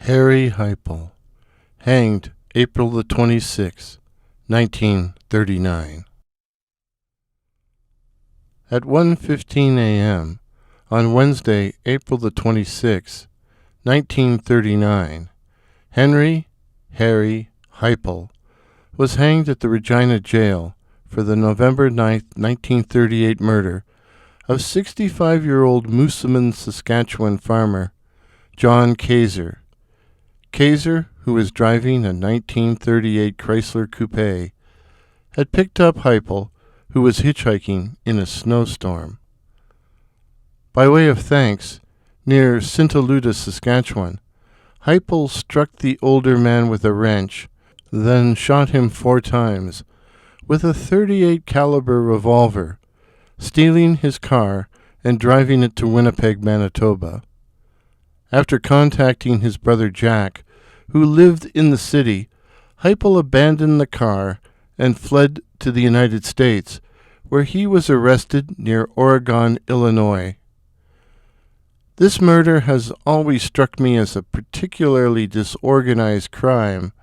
Harry Heipel, hanged April the 26th, 1939. At 1:15 a.m. on Wednesday, April the 26th, 1939, Harry Heipel was hanged at the Regina Jail for the November 9, 1938 murder of 65-year-old Moosomin, Saskatchewan farmer John Kaeser. Kaeser, who was driving a 1938 Chrysler Coupe, had picked up Heipel, who was hitchhiking in a snowstorm. By way of thanks, near Saskatchewan, Saskatchewan, Heipel struck the older man with a wrench, then shot him 4 times with a .38 caliber revolver, stealing his car and driving it to Winnipeg, Manitoba. After contacting his brother Jack, who lived in the city, Heipel abandoned the car and fled to the United States, where he was arrested near Oregon, Illinois. This murder has always struck me as a particularly disorganized crime,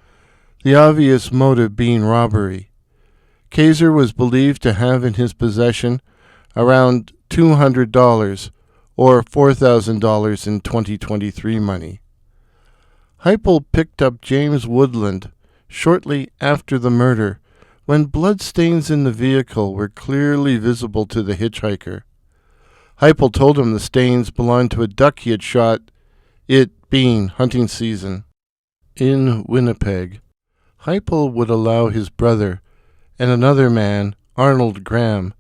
the obvious motive being robbery. Kaeser was believed to have in his possession around $200 or $4,000 in 2023 money. Heipel picked up James Woodland shortly after the murder, when bloodstains in the vehicle were clearly visible to the hitchhiker. Heipel told him the stains belonged to a duck he had shot, it being hunting season. In Winnipeg, Heipel would allow his brother and another man, Arnold Graham,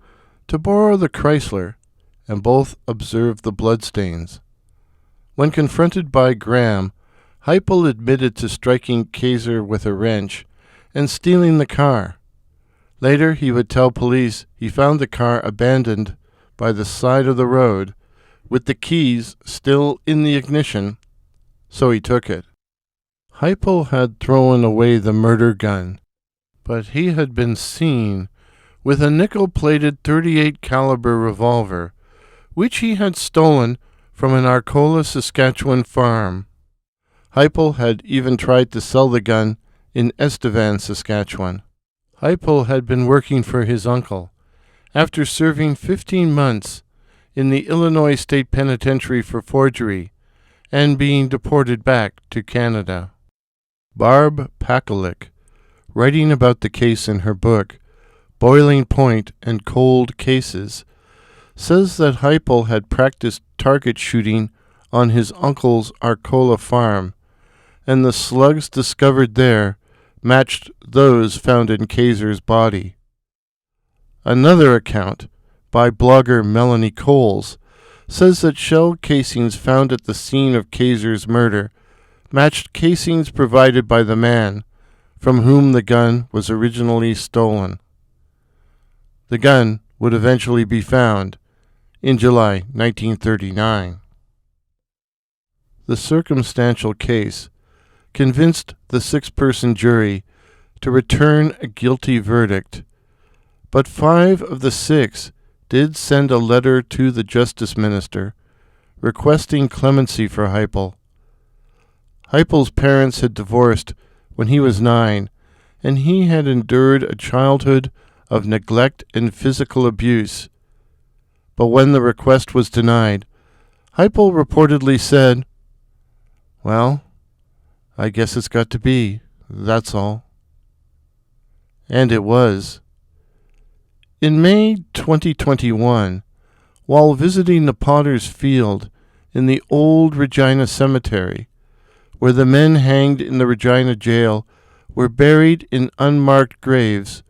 to borrow the Chrysler, and both observed the bloodstains. When confronted by Graham, Heipel admitted to striking Kaeser with a wrench and stealing the car. Later, he would tell police he found the car abandoned by the side of the road, with the keys still in the ignition, so he took it. Heipel had thrown away the murder gun, but he had been seen with a nickel-plated .38 caliber revolver, which he had stolen from an Arcola, Saskatchewan farm. Heipel had even tried to sell the gun in Estevan, Saskatchewan. Heipel had been working for his uncle after serving 15 months in the Illinois State Penitentiary for forgery and being deported back to Canada. Barb Pacholik, writing about the case in her book, Boiling Point and Cold Cases, says that Heipel had practiced target shooting on his uncle's Arcola farm, and the slugs discovered there matched those found in Kaeser's body. Another account, by blogger Melanie says that shell casings found at the scene of Kaeser's murder matched casings provided by the man from whom the gun was originally stolen. The gun would eventually be found in July 1939. The circumstantial case convinced the 6-person jury to return a guilty verdict, but 5 of the 6 did send a letter to the Justice Minister requesting clemency for Heipel. Heipel's parents had divorced when he was 9, and he had endured a childhood of neglect and physical abuse. But when the request was denied, Heipel reportedly said, "Well, I guess it's got to be, that's all." And it was. In May 2021, while visiting the Potter's Field in the old Regina Cemetery, where the men hanged in the Regina jail were buried in unmarked graves,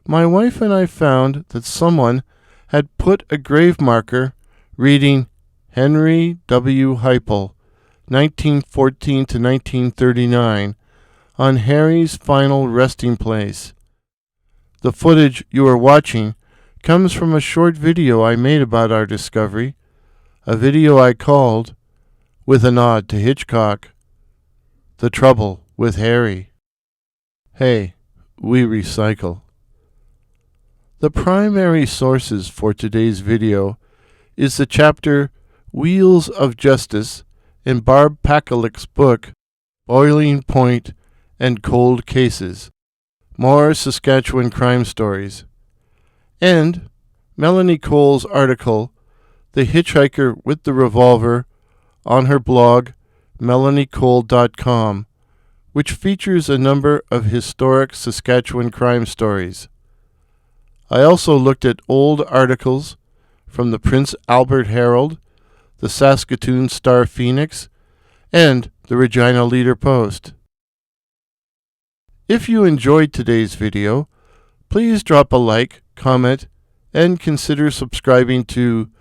my wife and I found that someone had put a grave marker reading Henry W. Heipel, 1914 to 1939, on Harry's final resting place. The footage you are watching comes from a short video I made about our discovery, a video I called, with a nod to Hitchhiker, "The Trouble with Harry." Hey, we recycle. The primary sources for today's video is the chapter Wheels of Justice in Barb Pacholik's book, Boiling Point and Cold Cases, more Saskatchewan crime stories, and Melanie Cole's article, The Hitchhiker with the Revolver, on her blog, melaniecole.com, which features a number of historic Saskatchewan crime stories. I also looked at old articles from the Prince Albert Herald, the Saskatoon Star Phoenix, and the Regina Leader Post. If you enjoyed today's video, please drop a like, comment, and consider subscribing to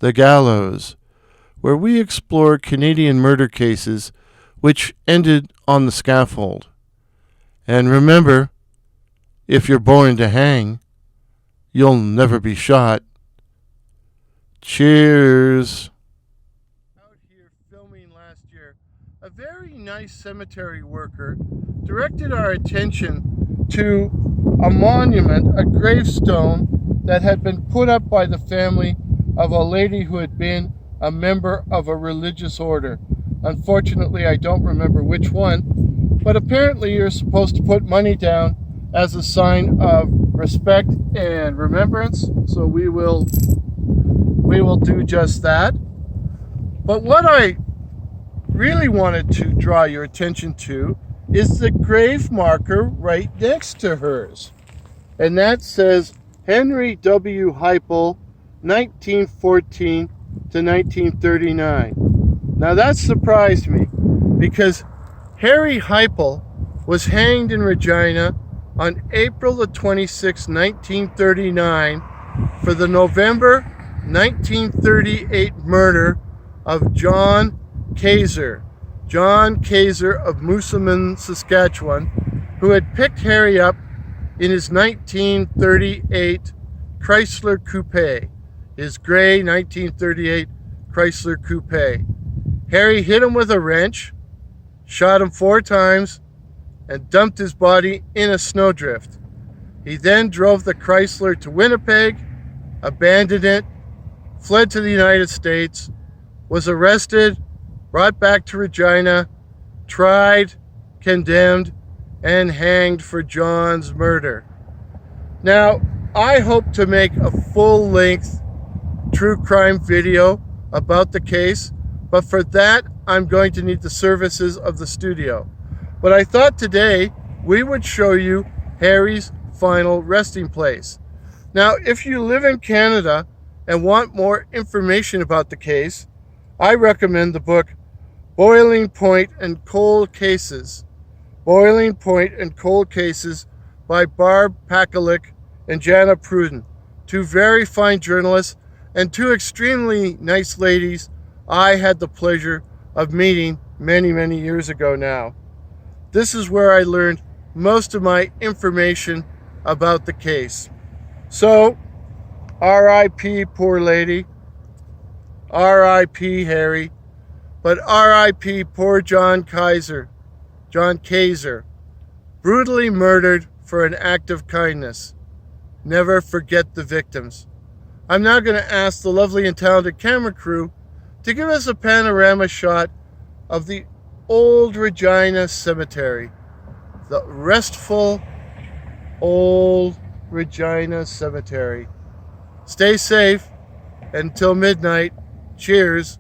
The Gallows, where we explore Canadian murder cases which ended on the scaffold. And remember, if you're born to hang, you'll never be shot. Cheers. Out here filming last year, a very nice cemetery worker directed our attention to a monument, a gravestone that had been put up by the family of a lady who had been a member of a religious order. Unfortunately, I don't remember which one, but apparently you're supposed to put money down as a sign of respect and remembrance, so we will do just that. But what I really wanted to draw your attention to is the grave marker right next to hers. And that says Henry W. Heipel, 1914 to 1939. Now that surprised me because Harry Heipel was hanged in Regina on April the 26th, 1939 for the November 1938 murder of John Kaeser of Moosomin, Saskatchewan, who had picked Harry up in his 1938 Chrysler Coupe, his gray 1938 Chrysler Coupe. Harry hit him with a wrench, shot him 4 times, and dumped his body in a snowdrift. He then drove the Chrysler to Winnipeg, abandoned it, fled to the United States, was arrested, brought back to Regina, tried, condemned, and hanged for John's murder. Now, I hope to make a full-length true crime video about the case, but for that, I'm going to need the services of the studio. But I thought today we would show you Harry's final resting place. Now, if you live in Canada and want more information about the case, I recommend the book Boiling Point and Cold Cases. Boiling Point and Cold Cases by Barb, Pacholik, and Jana, Pruden. 2 very fine journalists and 2 extremely nice ladies I had the pleasure of meeting many, many years ago now. This is where I learned most of my information about the case. So, R.I.P. poor lady, R.I.P. Harry, but R.I.P. poor John Kaeser, brutally murdered for an act of kindness. Never forget the victims. I'm now going to ask the lovely and talented camera crew to give us a panorama shot of the old Regina Cemetery. The restful old Regina Cemetery. Stay safe. Until midnight, cheers.